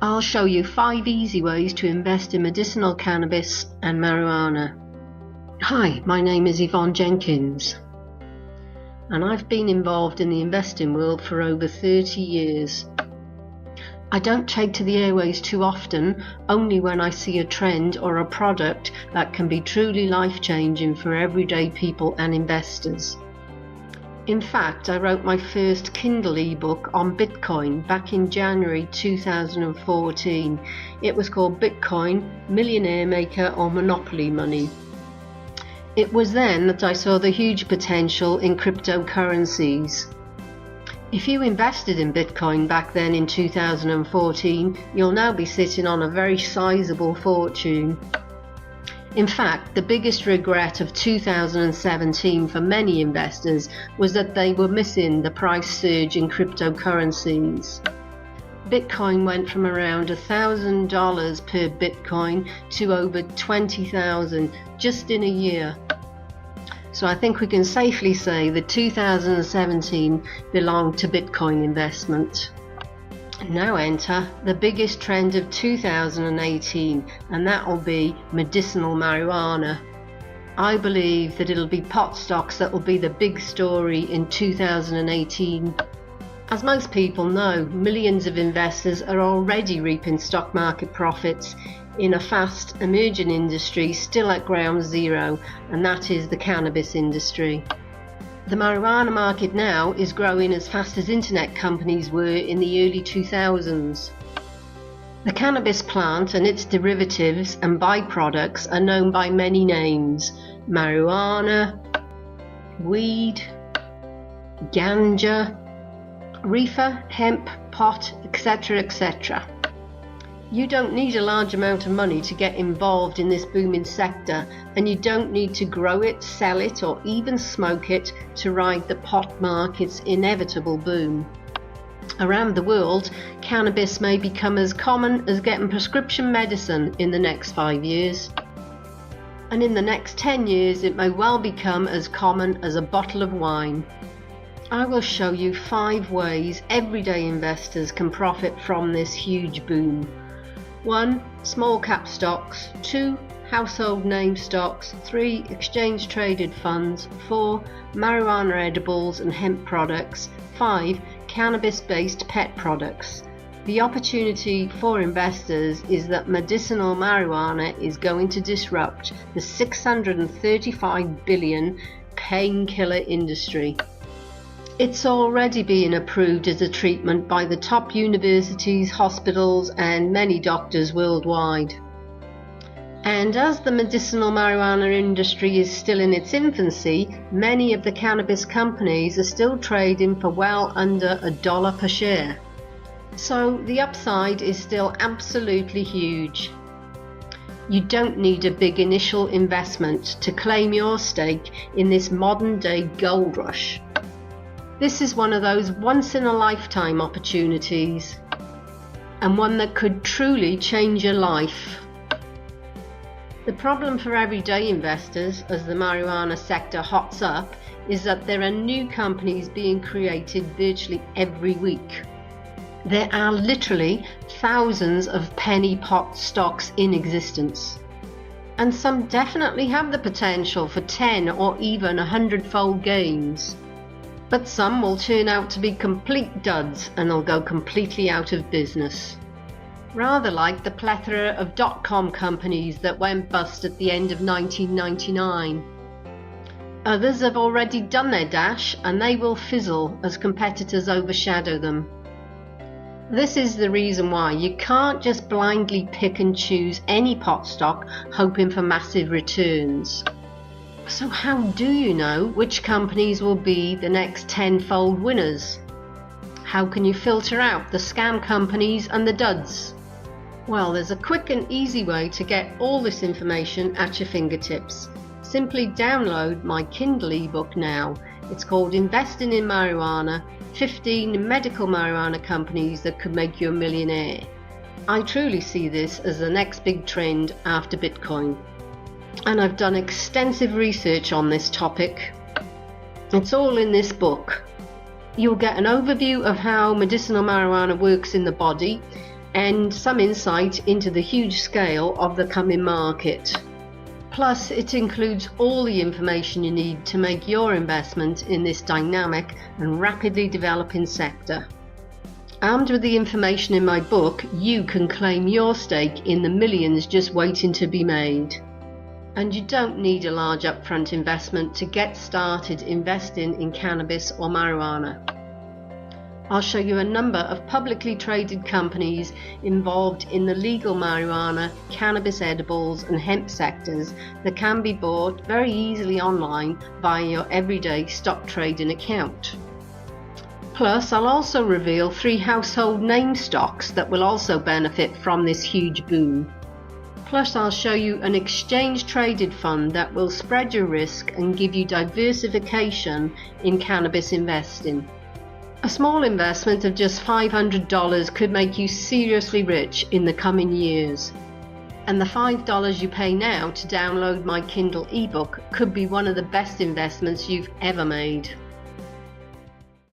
I'll show you 5 easy ways to invest in medicinal cannabis and marijuana. Hi, my name is Yvonne Jenkins, and I've been involved in the investing world for over 30 years. I don't take to the airways too often, only when I see a trend or a product that can be truly life-changing for everyday people and investors. In fact, I wrote my first Kindle eBook on Bitcoin back in January 2014. It was called Bitcoin, Millionaire Maker or Monopoly Money. It was then that I saw the huge potential in cryptocurrencies. If you invested in Bitcoin back then in 2014, you'll now be sitting on a very sizable fortune. In fact, the biggest regret of 2017 for many investors was that they were missing the price surge in cryptocurrencies. Bitcoin went from around $1,000 per Bitcoin to over 20,000 just in a year. So I think we can safely say that 2017 belonged to Bitcoin investment. Now enter the biggest trend of 2018, and that will be medicinal marijuana. I believe that it'll be pot stocks that will be the big story in 2018. As most people know, millions of investors are already reaping stock market profits in a fast emerging industry still at ground zero, and that is the cannabis industry. The marijuana market now is growing as fast as internet companies were in the early 2000s. The cannabis plant and its derivatives and byproducts are known by many names: marijuana, weed, ganja, reefer, hemp, pot, etc., etc. You don't need a large amount of money to get involved in this booming sector, and you don't need to grow it, sell it, or even smoke it to ride the pot market's inevitable boom. Around the world, cannabis may become as common as getting prescription medicine in the next 5 years. And in the next 10 years, it may well become as common as a bottle of wine. I will show you 5 ways everyday investors can profit from this huge boom. 1. Small cap stocks. 2. Household name stocks. 3. Exchange traded funds. 4. Marijuana edibles and hemp products. 5. Cannabis based pet products. The opportunity for investors is that medicinal marijuana is going to disrupt the $635 billion painkiller industry. It's already being approved as a treatment by the top universities, hospitals, and many doctors worldwide. And as the medicinal marijuana industry is still in its infancy, many of the cannabis companies are still trading for well under $1 per share. So the upside is still absolutely huge. You don't need a big initial investment to claim your stake in this modern day gold rush. This is one of those once-in-a-lifetime opportunities, and one that could truly change your life. The problem for everyday investors as the marijuana sector hots up is that there are new companies being created virtually every week. There are literally thousands of penny pot stocks in existence, and some definitely have the potential for 10 or even 100-fold gains. But some will turn out to be complete duds and they'll go completely out of business. Rather like the plethora of dot-com companies that went bust at the end of 1999. Others have already done their dash and they will fizzle as competitors overshadow them. This is the reason why you can't just blindly pick and choose any pot stock hoping for massive returns. So how do you know which companies will be the next 10-fold winners? How can you filter out the scam companies and the duds? Well, there's a quick and easy way to get all this information at your fingertips. Simply download my Kindle ebook now. It's called Investing in Marijuana, 15 Medical Marijuana Companies That Could Make You a Millionaire. I truly see this as the next big trend after Bitcoin. And I've done extensive research on this topic. It's all in this book. You'll get an overview of how medicinal marijuana works in the body, and some insight into the huge scale of the coming market. Plus, it includes all the information you need to make your investment in this dynamic and rapidly developing sector. Armed with the information in my book, you can claim your stake in the millions just waiting to be made. And you don't need a large upfront investment to get started investing in cannabis or marijuana. I'll show you a number of publicly traded companies involved in the legal marijuana, cannabis edibles and hemp sectors that can be bought very easily online via your everyday stock trading account. Plus, I'll also reveal 3 household name stocks that will also benefit from this huge boom. Plus, I'll show you an exchange traded fund that will spread your risk and give you diversification in cannabis investing. A small investment of just $500 could make you seriously rich in the coming years. And the $5 you pay now to download my Kindle eBook could be one of the best investments you've ever made.